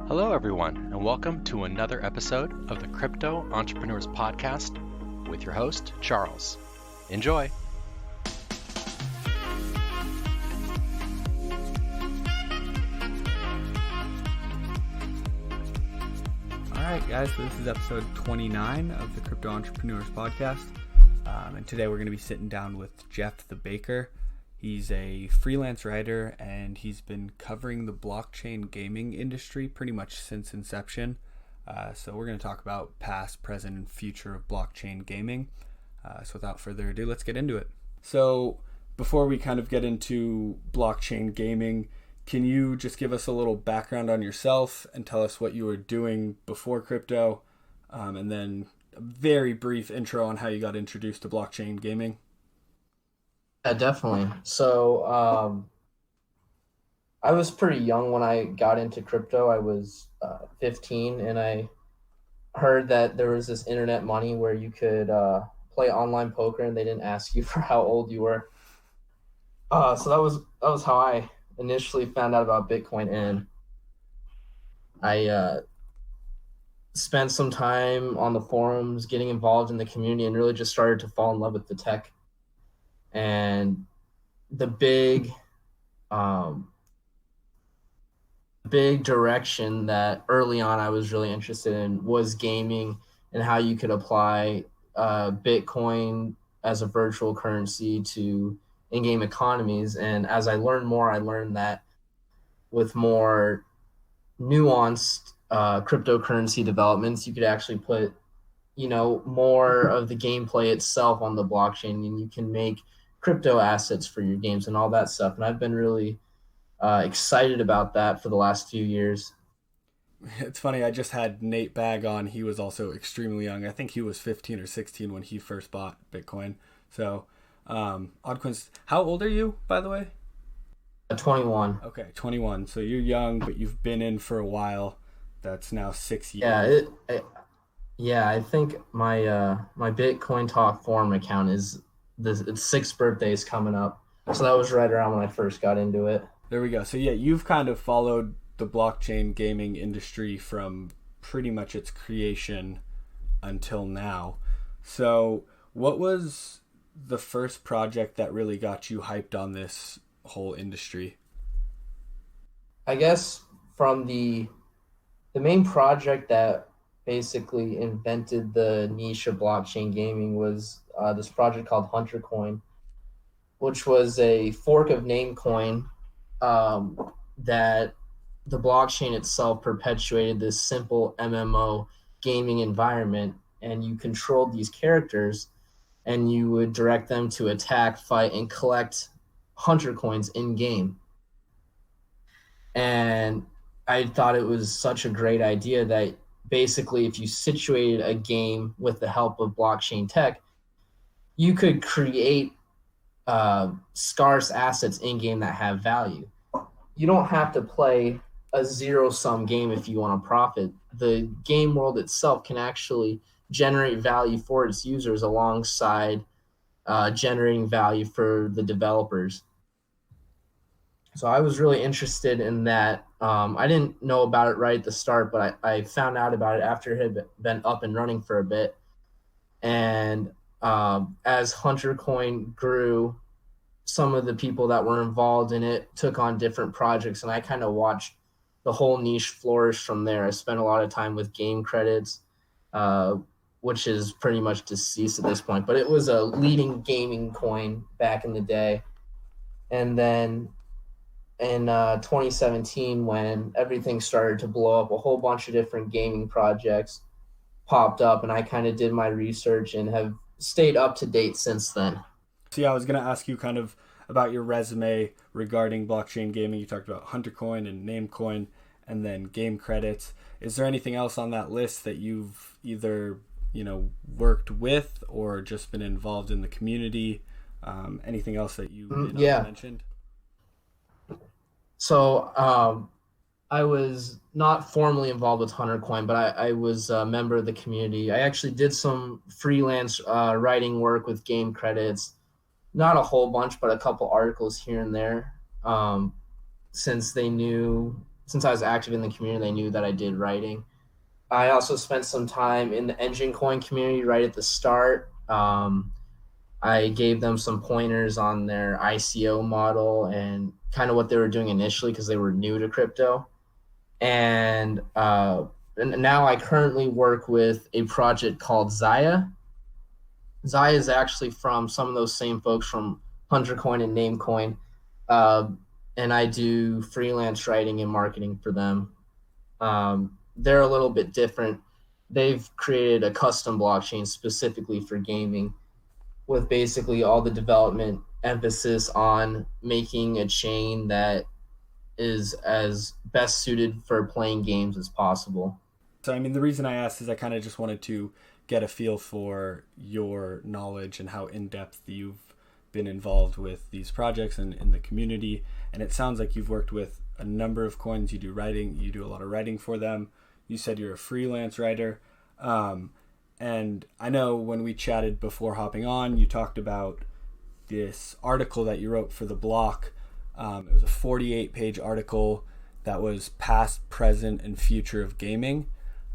Hello, everyone, and welcome to another episode of the Crypto Entrepreneurs Podcast with your host, Charles. Enjoy. All right, guys, so this is episode 29 of the Crypto Entrepreneurs Podcast. And today we're going to be sitting down with Jeff the Baker. He's a freelance writer, and he's been covering the blockchain gaming industry pretty much since inception. So we're going to talk about past, present, and future of blockchain gaming. So without further ado, let's get into it. So before we kind of get into blockchain gaming, can you just give us a little background on yourself and tell us what you were doing before crypto, and then a very brief intro on how you got introduced to blockchain gaming? Yeah, definitely. So I was pretty young when I got into crypto. I was 15, and I heard that there was this internet money where you could play online poker, and they didn't ask you for how old you were. So that was how I initially found out about Bitcoin, and I spent some time on the forums, getting involved in the community, and really just started to fall in love with the tech. And the big direction that early on I was really interested in was gaming and how you could apply Bitcoin as a virtual currency to in-game economies. And as I learned more, I learned that with more nuanced cryptocurrency developments, you could actually put more of the gameplay itself on the blockchain, and you can make crypto assets for your games and all that stuff. And I've been really excited about that for the last few years. It's funny, I just had Nate Bagg on. He was also extremely young. I think he was 15 or 16 when he first bought Bitcoin. So, Oddquins, how old are you, by the way? 21. Okay, 21. So you're young, but you've been in for a while. That's now 6 years. Yeah, I think my my Bitcoin Talk forum account its 6th birthday is coming up. So that was right around when I first got into it. There we go. So yeah, you've kind of followed the blockchain gaming industry from pretty much its creation until now. So what was the first project that really got you hyped on this whole industry? I guess from the main project that basically invented the niche of blockchain gaming was this project called Hunter Coin, which was a fork of Namecoin that the blockchain itself perpetuated this simple MMO gaming environment, and you controlled these characters, and you would direct them to attack, fight, and collect Hunter coins in game. And I thought it was such a great idea that basically if you situated a game with the help of blockchain tech, you could create scarce assets in game that have value. You don't have to play a zero-sum game if you want to profit. The game world itself can actually generate value for its users alongside generating value for the developers. So I was really interested in that. I didn't know about it right at the start, but I found out about it after it had been up and running for a bit. And as Hunter Coin grew, some of the people that were involved in it took on different projects, and I kind of watched the whole niche flourish from there. I spent a lot of time with Game Credits, which is pretty much deceased at this point, but it was a leading gaming coin back in the day. And then in 2017, when everything started to blow up, a whole bunch of different gaming projects popped up, and I kind of did my research and have stayed up to date since then. So yeah, I was going to ask you kind of about your resume regarding blockchain gaming. You talked about Hunter Coin and Namecoin and then Game Credits. Is there anything else on that list that you've either, worked with or just been involved in the community? Anything else that you mentioned? So I was not formally involved with Hunter Coin, but I was a member of the community. I actually did some freelance writing work with Game Credits. Not a whole bunch, but a couple articles here and there, since they knew since I was active in the community, they knew that I did writing. I also spent some time in the engine coin community right at the start. I gave them some pointers on their ICO model and kind of what they were doing initially because they were new to crypto. And now I currently work with a project called Zaya. Zaya is actually from some of those same folks from HunterCoin and Namecoin. And I do freelance writing and marketing for them. They're a little bit different. They've created a custom blockchain specifically for gaming with basically all the development emphasis on making a chain that is as best suited for playing games as possible. So, I mean, the reason I asked is I kind of just wanted to get a feel for your knowledge and how in-depth you've been involved with these projects and in the community. And it sounds like you've worked with a number of coins. You do writing, you do a lot of writing for them. You said you're a freelance writer. And I know when we chatted before hopping on, you talked about this article that you wrote for The Block. It was a 48-page article that was past, present, and future of gaming.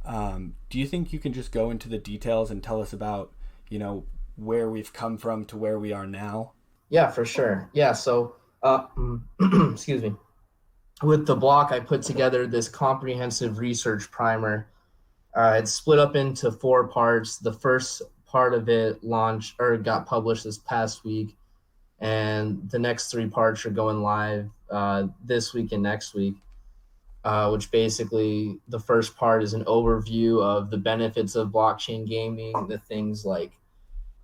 Do you think you can just go into the details and tell us about, where we've come from to where we are now? Yeah, for sure. Yeah, so, excuse me. With The Block, I put together this comprehensive research primer. It's split up into 4 parts. The first part of it got published this past week, and the next 3 parts are going live this week and next week, which basically the first part is an overview of the benefits of blockchain gaming, the things like,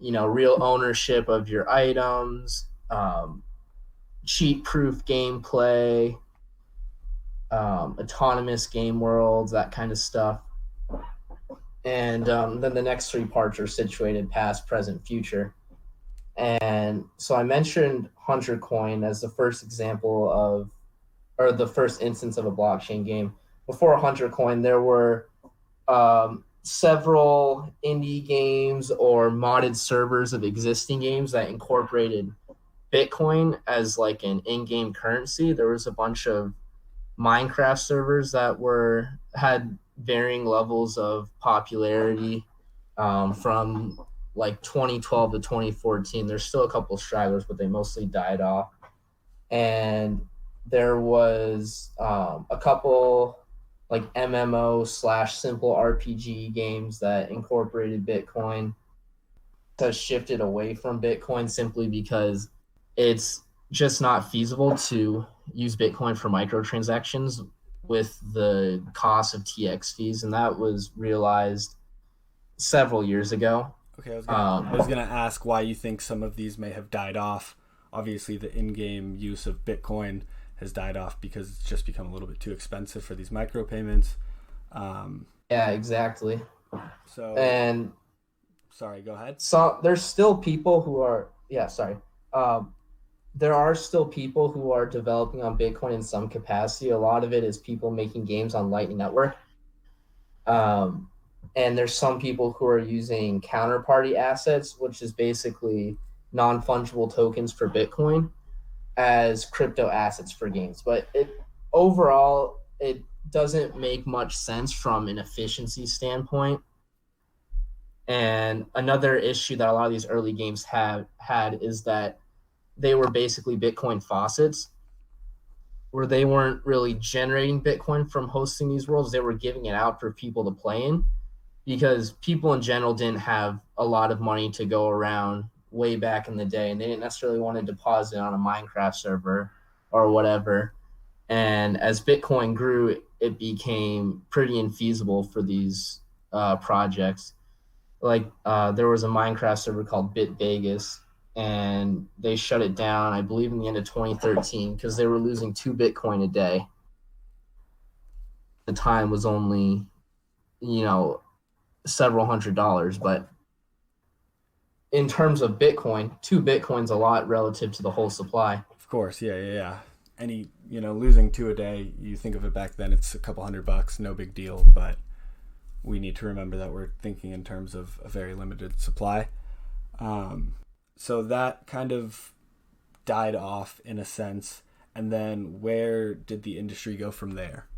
real ownership of your items, cheat-proof gameplay, autonomous game worlds, that kind of stuff. And then the next 3 parts are situated past, present, future. And so I mentioned HunterCoin as the first example or the first instance of a blockchain game. Before HunterCoin, there were several indie games or modded servers of existing games that incorporated Bitcoin as like an in-game currency. There was a bunch of Minecraft servers that had varying levels of popularity from like 2012 to 2014. There's still a couple of stragglers, but they mostly died off. And there was a couple like MMO/simple RPG games that incorporated Bitcoin, that shifted away from Bitcoin simply because it's just not feasible to use Bitcoin for microtransactions with the cost of TX fees, and that was realized several years ago. Okay, I was gonna ask why you think some of these may have died off. Obviously, the in-game use of Bitcoin has died off because it's just become a little bit too expensive for these micropayments. Yeah, exactly. So, and sorry, go ahead. So there's still people who are there are still people who are developing on Bitcoin in some capacity. A lot of it is people making games on Lightning Network. And there's some people who are using counterparty assets, which is basically non-fungible tokens for Bitcoin, as crypto assets for games. But overall, it doesn't make much sense from an efficiency standpoint. And another issue that a lot of these early games had is that they were basically Bitcoin faucets, where they weren't really generating Bitcoin from hosting these worlds. They were giving it out for people to play in, because people in general didn't have a lot of money to go around way back in the day, and they didn't necessarily want to deposit on a Minecraft server or whatever. And as Bitcoin grew, it became pretty infeasible for these projects. Like there was a Minecraft server called BitVegas, and they shut it down, I believe, in the end of 2013 because they were losing 2 Bitcoin a day. The time was only, several $100s, but in terms of Bitcoin, 2 Bitcoins a lot relative to the whole supply. Of course, yeah. Any, losing 2 a day, you think of it back then, it's a couple $100, no big deal, but we need to remember that we're thinking in terms of a very limited supply. So that kind of died off in a sense, and then where did the industry go from there?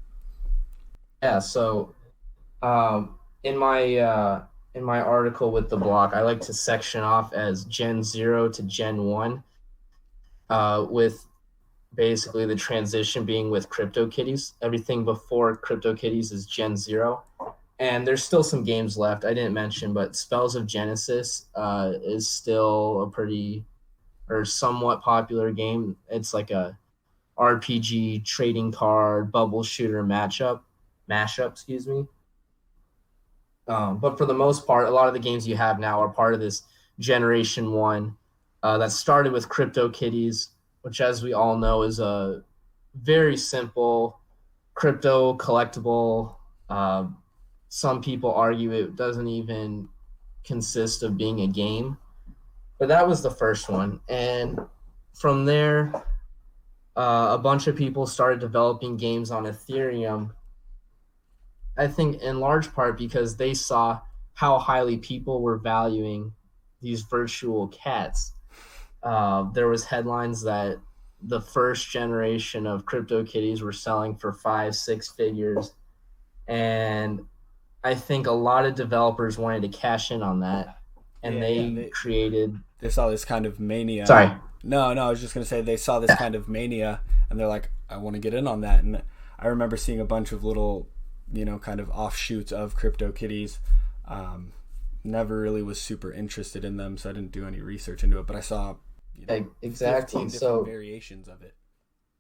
Yeah, so in my article with the block, I like to section off as Gen 0 to Gen 1, with basically the transition being with CryptoKitties. Everything before CryptoKitties is Gen 0. And there's still some games left I didn't mention, but Spells of Genesis is still a pretty or somewhat popular game. It's like a RPG trading card bubble shooter mashup, excuse me. But for the most part, a lot of the games you have now are part of this Generation One that started with CryptoKitties, which, as we all know, is a very simple crypto collectible. Uh, some people argue it doesn't even consist of being a game, but that was the first one. And from there, a bunch of people started developing games on Ethereum. I think in large part because they saw how highly people were valuing these virtual cats. There was headlines that the first generation of CryptoKitties were selling for 5-6 figures, and I think a lot of developers wanted to cash in on that, and they created. They saw this kind of mania. Sorry. No, I was just gonna say they saw this kind of mania, and they're like, I want to get in on that. And I remember seeing a bunch of little, kind of offshoots of CryptoKitties. Never really was super interested in them, so I didn't do any research into it. But I saw exactly 15 different variations of it.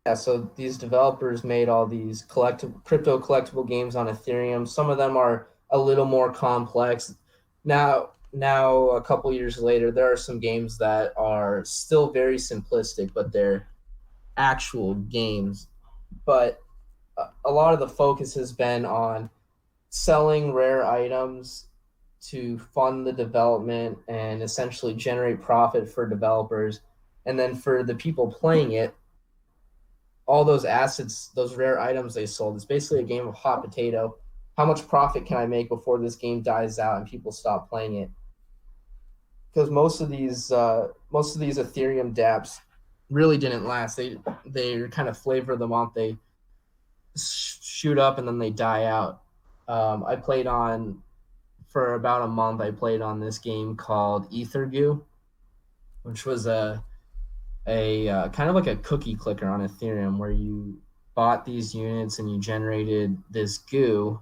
Yeah, so these developers made all these crypto collectible games on Ethereum. Some of them are a little more complex. Now, a couple years later, there are some games that are still very simplistic, but they're actual games. But a lot of the focus has been on selling rare items to fund the development and essentially generate profit for developers. And then for the people playing it, all those assets, those rare items they sold, it's basically a game of hot potato. How much profit can I make before this game dies out and people stop playing it? Because most of these Ethereum dApps really didn't last. They kind of flavor of the month. They shoot up and then they die out. I played on for about a month. I played on this game called Ethergoo, which was a kind of like a cookie clicker on Ethereum, where you bought these units and you generated this goo,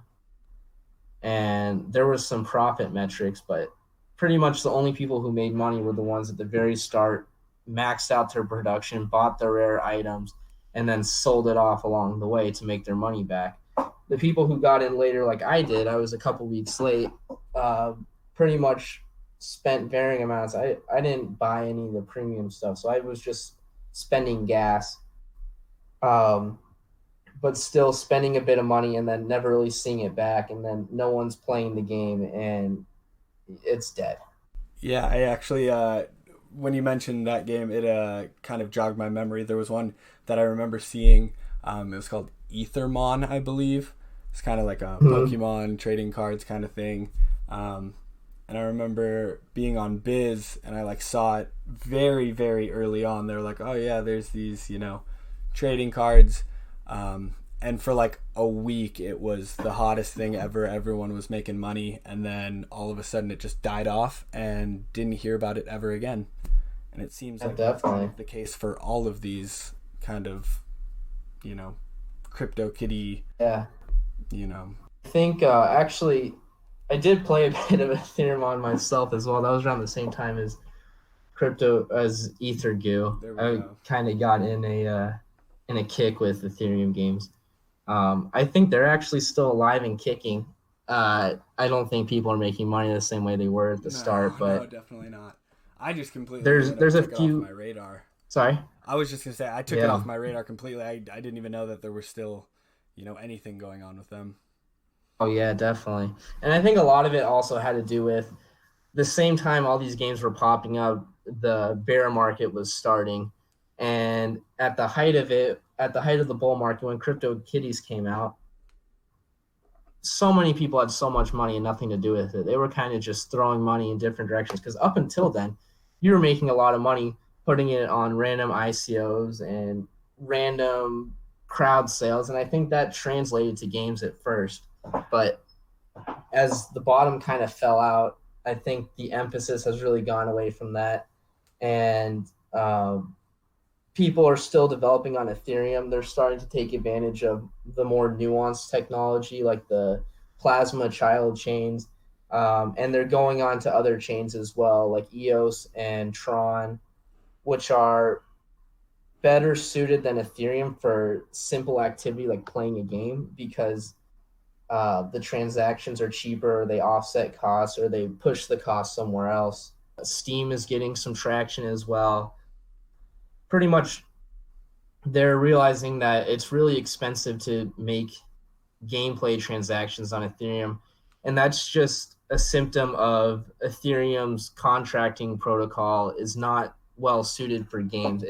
and there was some profit metrics, but pretty much the only people who made money were the ones at the very start, maxed out their production, bought the rare items, and then sold it off along the way to make their money back. The people who got in later, like I did, I was a couple weeks late, pretty much spent varying amounts. I didn't buy any of the premium stuff, so I was just spending gas, but still spending a bit of money and then never really seeing it back, and then no one's playing the game and it's dead. Yeah, I actually, when you mentioned that game, it kind of jogged my memory. There was one that I remember seeing. It was called Ethermon, I believe. It's kind of like a Pokemon trading cards kind of thing. And I remember being on Biz, and I saw it very, very early on. They were like, "Oh yeah, there's these, trading cards." And for a week, it was the hottest thing ever. Everyone was making money, and then all of a sudden, it just died off, and didn't hear about it ever again. And it seems like that's the case for all of these kind of, CryptoKitty. Yeah. I think actually, I did play a bit of Ethereum on myself as well. That was around the same time as Ethergoo. I kind of got in a kick with Ethereum games. I think they're actually still alive and kicking. I don't think people are making money the same way they were at the start, but no, definitely not. I just completely there's a few off my radar. Sorry, I was just gonna say I took it off my radar completely. I didn't even know that there was still anything going on with them. Oh yeah, definitely. And I think a lot of it also had to do with the same time all these games were popping up, the bear market was starting. And at the height of the bull market, when CryptoKitties came out, so many people had so much money and nothing to do with it. They were kind of just throwing money in different directions, because up until then, you were making a lot of money putting it on random ICOs and random crowd sales. And I think that translated to games at first. But as the bottom kind of fell out, I think the emphasis has really gone away from that. And people are still developing on Ethereum. They're starting to take advantage of the more nuanced technology like the plasma child chains. And they're going on to other chains as well, like EOS and Tron, which are better suited than Ethereum for simple activity like playing a game, because the transactions are cheaper, or they offset costs, or they push the cost somewhere else. Steam is getting some traction as well. Pretty much they're realizing that it's really expensive to make gameplay transactions on Ethereum. And that's just a symptom of Ethereum's contracting protocol is not well suited for games.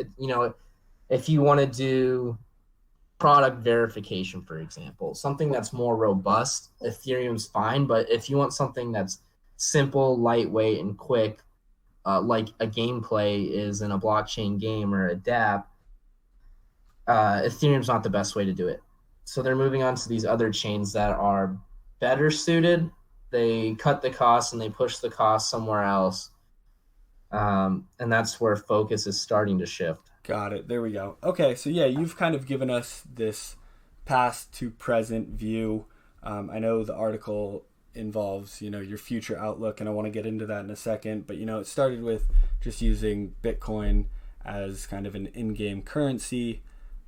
If you want to do product verification, for example, something that's more robust, Ethereum's fine. But if you want something that's simple, lightweight, and quick, like a gameplay is in a blockchain game or a dApp, Ethereum's not the best way to do it. So they're moving on to these other chains that are better suited. They cut the costs and they push the costs somewhere else. And that's where focus is starting to shift. Got it. There we go. Okay, so yeah, you've kind of given us this past to present view. I know the article involves, your future outlook, and I want to get into that in a second. But, it started with just using Bitcoin as kind of an in-game currency.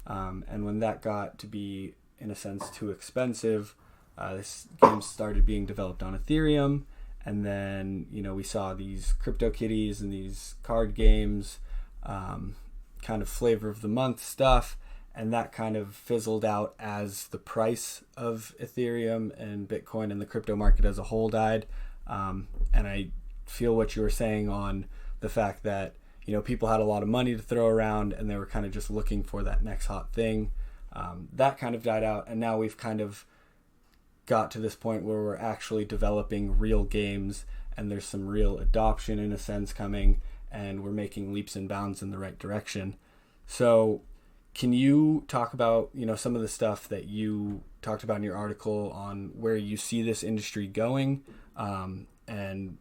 And when that got to be, in a sense, too expensive, this game started being developed on Ethereum. And then, we saw these CryptoKitties and these card games, kind of flavor of the month stuff. And that kind of fizzled out as the price of Ethereum and Bitcoin and the crypto market as a whole died. And I feel what you were saying on the fact that, people had a lot of money to throw around and they were kind of just looking for that next hot thing. That kind of died out. And now we've kind of got to this point where we're actually developing real games and there's some real adoption in a sense coming, and we're making leaps and bounds in the right direction. So can you talk about, some of the stuff that you talked about in your article on where you see this industry going, and,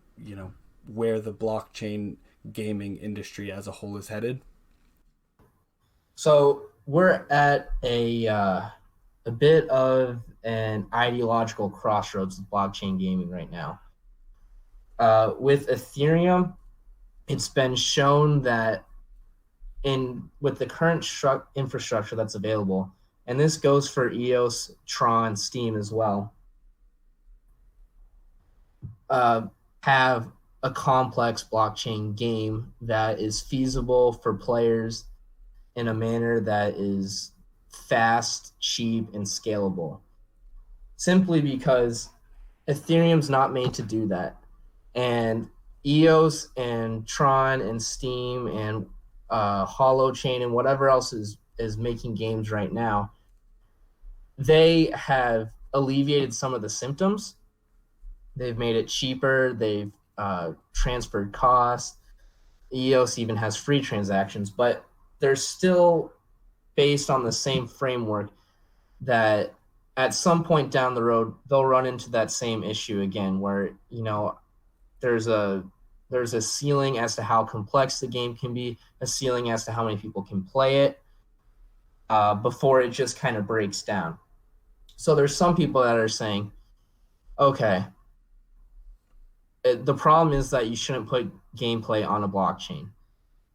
where the blockchain gaming industry as a whole is headed? So we're at a bit of an ideological crossroads of blockchain gaming right now. With Ethereum, it's been shown that with the current infrastructure that's available, and this goes for EOS, Tron, Steam as well, have a complex blockchain game that is feasible for players in a manner that is fast, cheap, and scalable. Simply because Ethereum's not made to do that. And EOS and Tron and Steam and Holochain and whatever else is making games right now, they have alleviated some of the symptoms. They've made it cheaper. They've transferred costs. EOS even has free transactions, but they're still based on the same framework that at some point down the road, they'll run into that same issue again, where, there's a ceiling as to how complex the game can be, a ceiling as to how many people can play it, before it just kind of breaks down. So there's some people that are saying, okay, the problem is that you shouldn't put gameplay on a blockchain.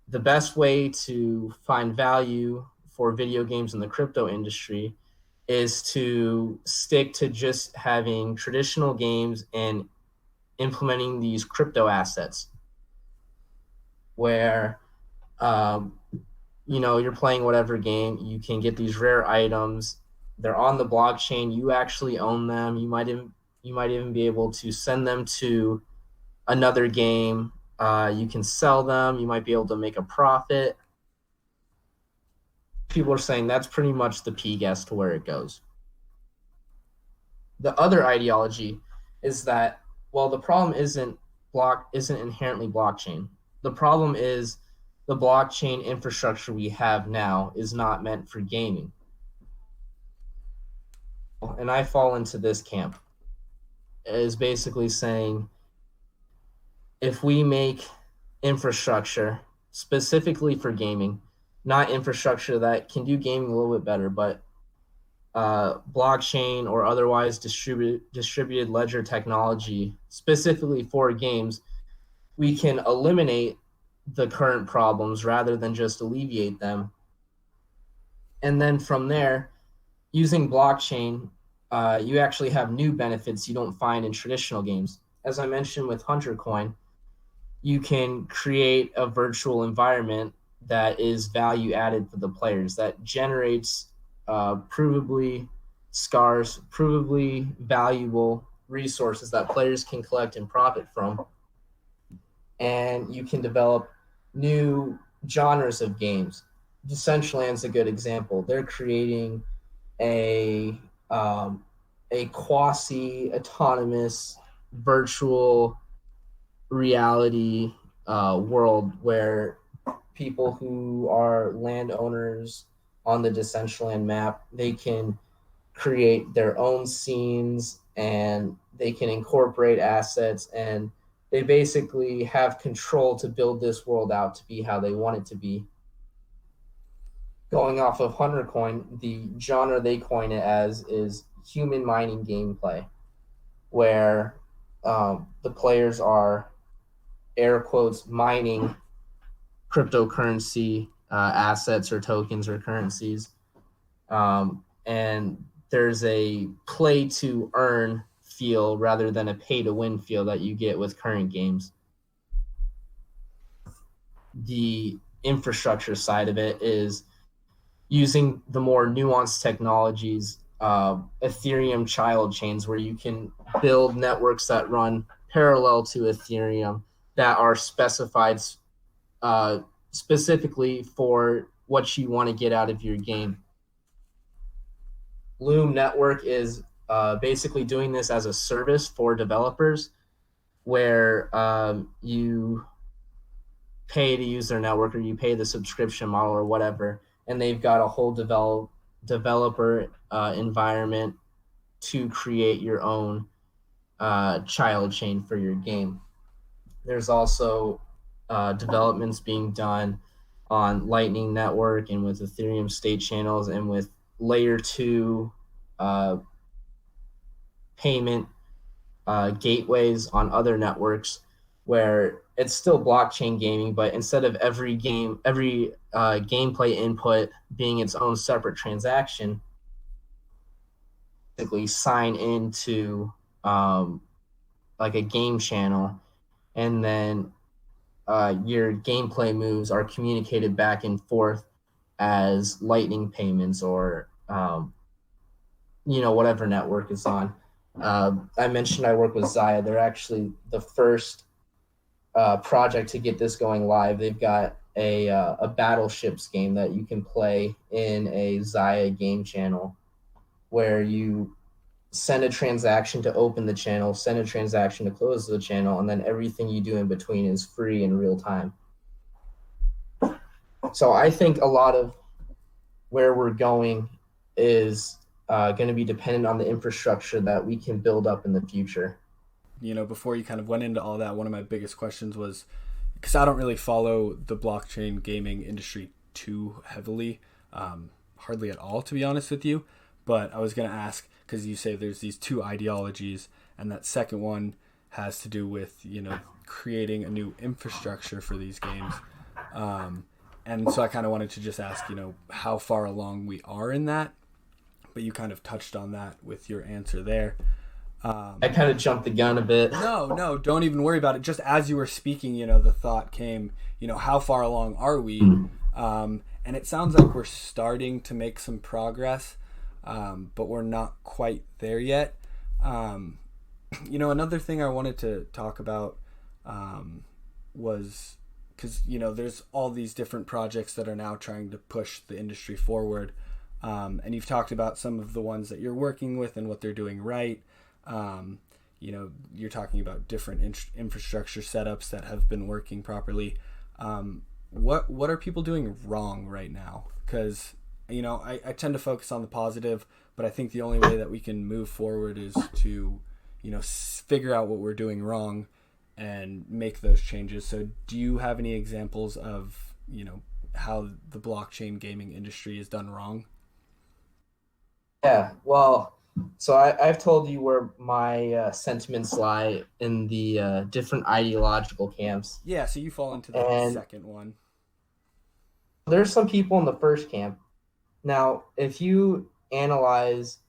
The best way to find value for video games in the crypto industry is to stick to just having traditional games and implementing these crypto assets where, you're playing whatever game, you can get these rare items. They're on the blockchain. You actually own them. You might even be able to send them to another game. You can sell them. You might be able to make a profit. People are saying that's pretty much the peak as to where it goes. The other ideology is that, well, the problem isn't inherently blockchain. The problem is the blockchain infrastructure we have now is not meant for gaming. and I fall into this camp, is basically saying if we make infrastructure specifically for gaming, not infrastructure that can do gaming a little bit better, but blockchain or otherwise distributed ledger technology specifically for games, we can eliminate the current problems rather than just alleviate them. And then from there, using blockchain, you actually have new benefits you don't find in traditional games. As I mentioned with Hunter Coin, you can create a virtual environment that is value added for the players, that generates provably scarce, provably valuable resources that players can collect and profit from. And you can develop new genres of games. Decentraland's a good example. They're creating a quasi autonomous virtual reality world where people who are landowners on the Decentraland map, they can create their own scenes and they can incorporate assets, and they basically have control to build this world out to be how they want it to be. Going off of Hunter Coin, the genre they coin it as is human mining gameplay, where the players are, air quotes, mining cryptocurrency assets or tokens or currencies. And there's a play to earn feel rather than a pay to win feel that you get with current games. The infrastructure side of it is using the more nuanced technologies, Ethereum child chains, where you can build networks that run parallel to Ethereum that are specified specifically for what you want to get out of your game. Loom Network is basically doing this as a service for developers, where you pay to use their network, or you pay the subscription model or whatever, and they've got a whole developer environment to create your own child chain for your game. There's also developments being done on Lightning Network and with Ethereum state channels and with layer 2 payment gateways on other networks, where it's still blockchain gaming, but instead of every gameplay input being its own separate transaction, basically sign into like a game channel, and then your gameplay moves are communicated back and forth as Lightning payments or whatever network is on. I mentioned I work with Zaya. They're actually the first project to get this going live. They've got a battleships game that you can play in a Zaya game channel, where you send a transaction to open the channel, send a transaction to close the channel, and then everything you do in between is free in real time. So I think a lot of where we're going is going to be dependent on the infrastructure that we can build up in the future. Before you kind of went into all that, one of my biggest questions was, because I don't really follow the blockchain gaming industry too heavily, hardly at all, to be honest with you. But I was going to ask, because you say there's these two ideologies, and that second one has to do with, creating a new infrastructure for these games. And so I kind of wanted to just ask, how far along we are in that. But you kind of touched on that with your answer there. I kind of jumped the gun a bit. No, don't even worry about it. Just as you were speaking, the thought came, how far along are we? And it sounds like we're starting to make some progress, but we're not quite there yet. Another thing I wanted to talk about was, because, there's all these different projects that are now trying to push the industry forward. And you've talked about some of the ones that you're working with and what they're doing right. You're talking about different infrastructure setups that have been working properly. What are people doing wrong right now? Because I tend to focus on the positive, but I think the only way that we can move forward is to, figure out what we're doing wrong and make those changes. So do you have any examples of, how the blockchain gaming industry is done wrong? Yeah, well, so I've told you where my sentiments lie in the different ideological camps. Yeah, so you fall into the And second one. there's some people in the first camp. Now, if you analyze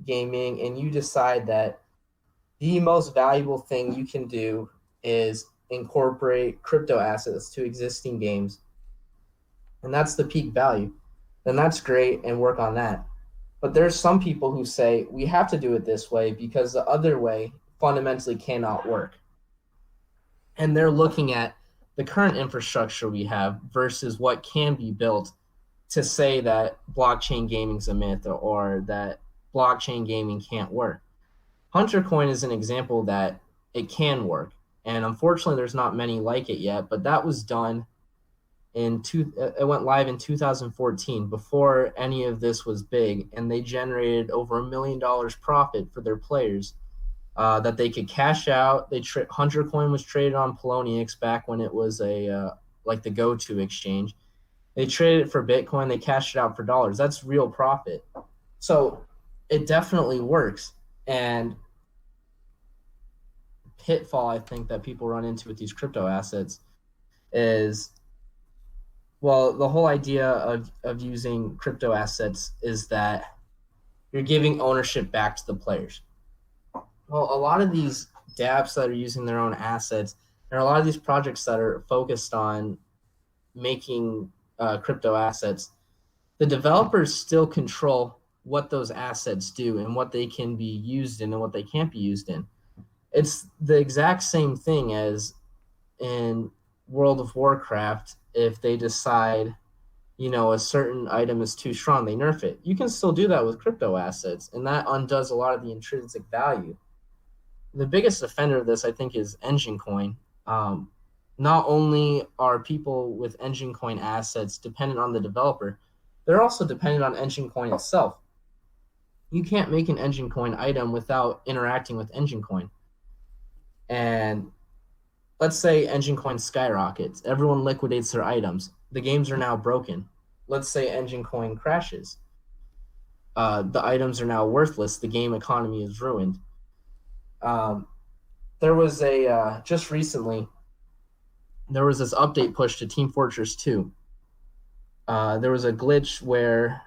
gaming and you decide that the most valuable thing you can do is incorporate crypto assets to existing games, and that's the peak value, then that's great and work on that. But there's some people who say we have to do it this way because the other way fundamentally cannot work. And they're looking at the current infrastructure we have versus what can be built to say that blockchain gaming is a myth or that blockchain gaming can't work. Hunter Coin is an example that it can work. And unfortunately, there's not many like it yet, but that was done it went live in 2014 before any of this was big, and they generated over $1 million profit for their players that they could cash out. Hunter Coin was traded on Poloniex back when it was like the go-to exchange. They traded it for Bitcoin. They cashed it out for dollars. That's real profit. So it definitely works. And pitfall I think that people run into with these crypto assets is, well, the whole idea of using crypto assets is that you're giving ownership back to the players. Well, a lot of these dApps that are using their own assets, and a lot of these projects that are focused on making crypto assets, the developers still control what those assets do and what they can be used in and what they can't be used in. It's the exact same thing as in World of Warcraft. If they decide, a certain item is too strong, they nerf it. You can still do that with crypto assets, and that undoes a lot of the intrinsic value. The biggest offender of this, I think, is Engine Coin. Not only are people with Engine Coin assets dependent on the developer, they're also dependent on Engine Coin itself. You can't make an Engine Coin item without interacting with Engine Coin. And let's say Engine Coin skyrockets. Everyone liquidates their items. The games are now broken. Let's say Engine Coin crashes. The items are now worthless. The game economy is ruined. There was just recently, there was this update push to Team Fortress 2. There was a glitch where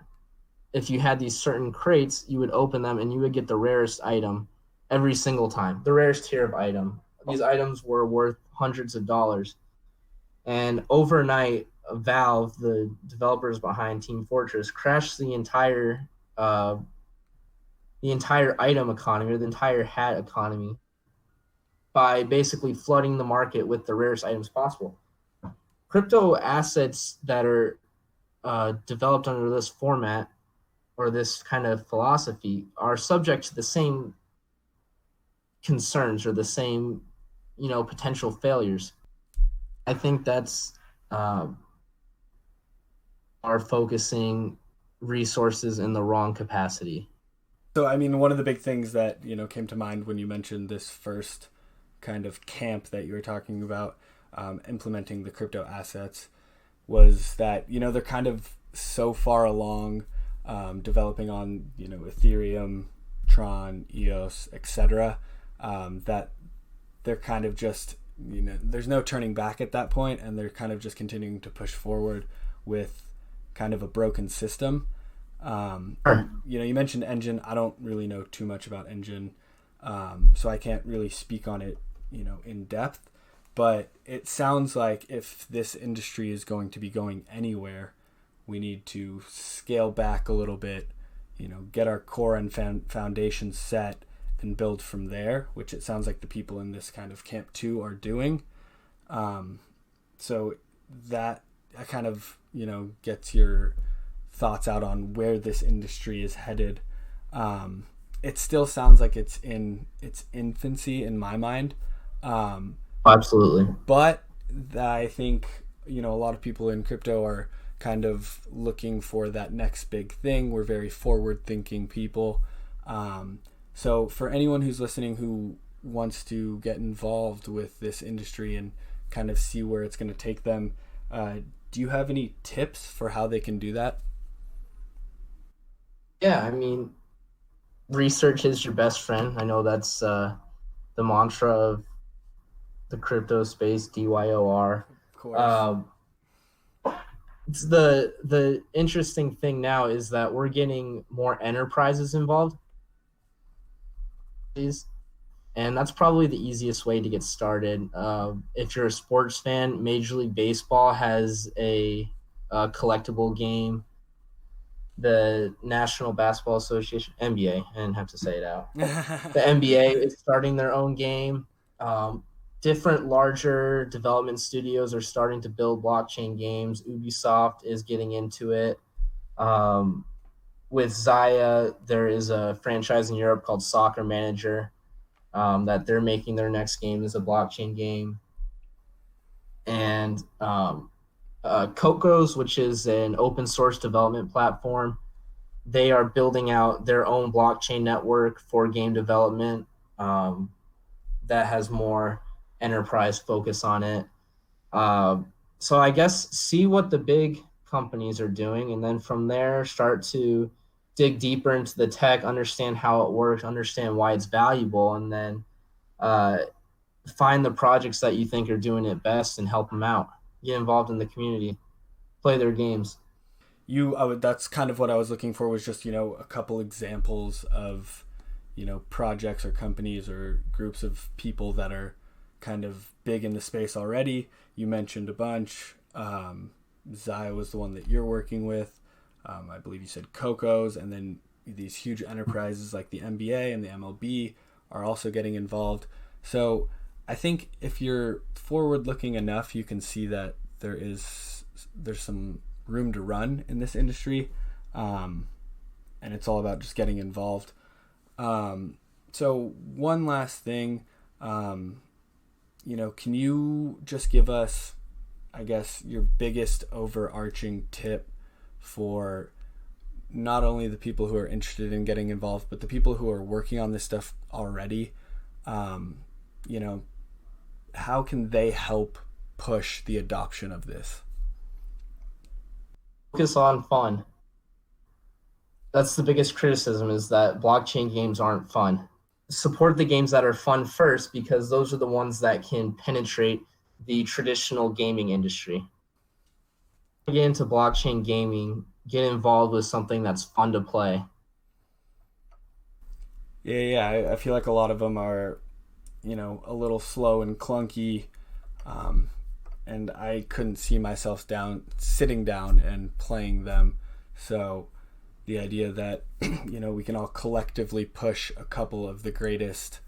if you had these certain crates, you would open them and you would get the rarest item every single time, the rarest tier of item. These items were worth hundreds of dollars. And overnight, Valve, the developers behind Team Fortress, crashed the entire item economy, or the entire hat economy, by basically flooding the market with the rarest items possible. Crypto assets that are developed under this format or this kind of philosophy are subject to the same concerns or the same potential failures. I think that's are focusing resources in the wrong capacity. So, I mean, one of the big things that, came to mind when you mentioned this first kind of camp that you were talking about, implementing the crypto assets, was that, they're kind of so far along developing on, Ethereum, Tron, EOS, etc., that they're kind of just, there's no turning back at that point, and they're kind of just continuing to push forward with kind of a broken system. You mentioned Engine. I don't really know too much about Engine, so I can't really speak on it, in depth. But it sounds like if this industry is going to be going anywhere, we need to scale back a little bit, get our core and foundation set and build from there, which it sounds like the people in this kind of camp 2 are doing. So that kind of, gets your thoughts out on where this industry is headed. It still sounds like it's in its infancy in my mind. Absolutely. But I think, a lot of people in crypto are kind of looking for that next big thing. We're very forward-thinking people. So for anyone who's listening who wants to get involved with this industry and kind of see where it's going to take them, do you have any tips for how they can do that? Yeah, I mean, research is your best friend. I know that's the mantra of the crypto space, DYOR. Of course. It's the interesting thing now is that we're getting more enterprises involved. And that's probably the easiest way to get started. If you're a sports fan, Major League Baseball has a collectible game. The National Basketball Association, NBA, I didn't have to say it out. The NBA is starting their own game. Different larger development studios are starting to build blockchain games. Ubisoft is getting into it. With Zaya, there is a franchise in Europe called Soccer Manager that they're making their next game as a blockchain game. And Cocos, which is an open source development platform, they are building out their own blockchain network for game development that has more enterprise focus on it. So I guess see what the big companies are doing, and then from there start to dig deeper into the tech, understand how it works, understand why it's valuable, and then find the projects that you think are doing it best and help them out. Get involved in the community, play their games. That's kind of what I was looking for, was just, a couple examples of, projects or companies or groups of people that are kind of big in the space already. You mentioned a bunch. Zaya was the one that you're working with. I believe you said Cocos, and then these huge enterprises like the NBA and the MLB are also getting involved. So I think if you're forward looking enough, you can see that there's some room to run in this industry. And it's all about just getting involved. So one last thing, can you just give us, I guess, your biggest overarching tip for not only the people who are interested in getting involved, but the people who are working on this stuff already? How can they help push the adoption of this? Focus on fun. That's the biggest criticism, is that blockchain games aren't fun. Support the games that are fun first, because those are the ones that can penetrate the traditional gaming industry. Get into blockchain gaming, get involved with something that's fun to play. Yeah, I feel like a lot of them are, a little slow and clunky, and I couldn't see myself sitting down and playing them. So the idea that, we can all collectively push a couple of the greatest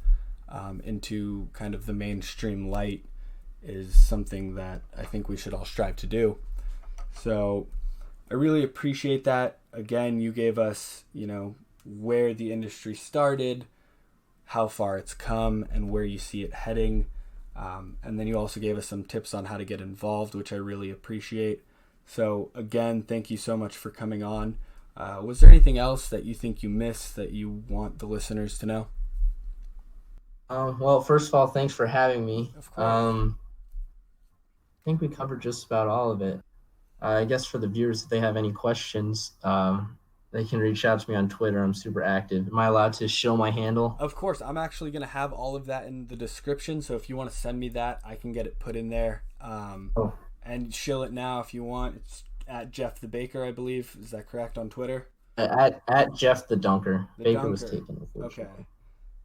into kind of the mainstream light is something that I think we should all strive to do. So I really appreciate that. Again, you gave us, where the industry started, how far it's come, and where you see it heading. And then you also gave us some tips on how to get involved, which I really appreciate. So again, thank you so much for coming on. Was there anything else that you think you missed that you want the listeners to know? Well, first of all, thanks for having me. Of course. I think we covered just about all of it. I guess for the viewers, if they have any questions, they can reach out to me on Twitter. I'm super active. Am I allowed to show my handle? Of course. I'm actually going to have all of that in the description. So if you want to send me that, I can get it put in there. And shill it now if you want. It's at Jeff the Baker, I believe. Is that correct on Twitter? At Jeff the Dunker. Baker was taken, unfortunately. Okay.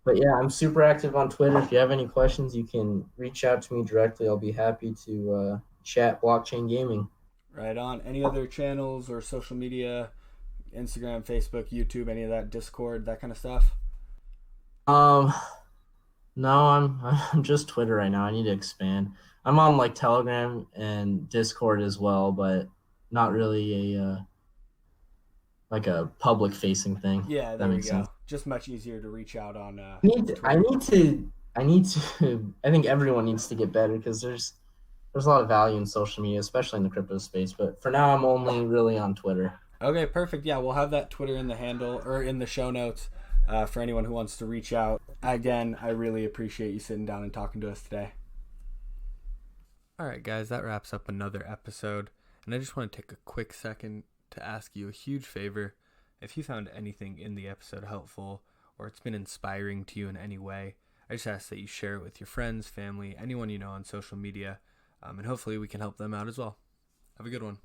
But yeah, I'm super active on Twitter. If you have any questions, you can reach out to me directly. I'll be happy to chat blockchain gaming. Right on. Any other channels or social media? Instagram, Facebook, YouTube, any of that, Discord, that kind of stuff? No, I'm just Twitter right now. I need to expand. I'm on like Telegram and Discord as well, but not really a public facing thing. Yeah, there we go. Sense. Just much easier to reach out on. I need to. I think everyone needs to get better, because there's there's a lot of value in social media, especially in the crypto space. But for now, I'm only really on Twitter. Okay, perfect. Yeah, we'll have that Twitter in the handle or in the show notes for anyone who wants to reach out. Again, I really appreciate you sitting down and talking to us today. All right, guys, that wraps up another episode. And I just want to take a quick second to ask you a huge favor. If you found anything in the episode helpful or it's been inspiring to you in any way, I just ask that you share it with your friends, family, anyone you know on social media, and hopefully we can help them out as well. Have a good one.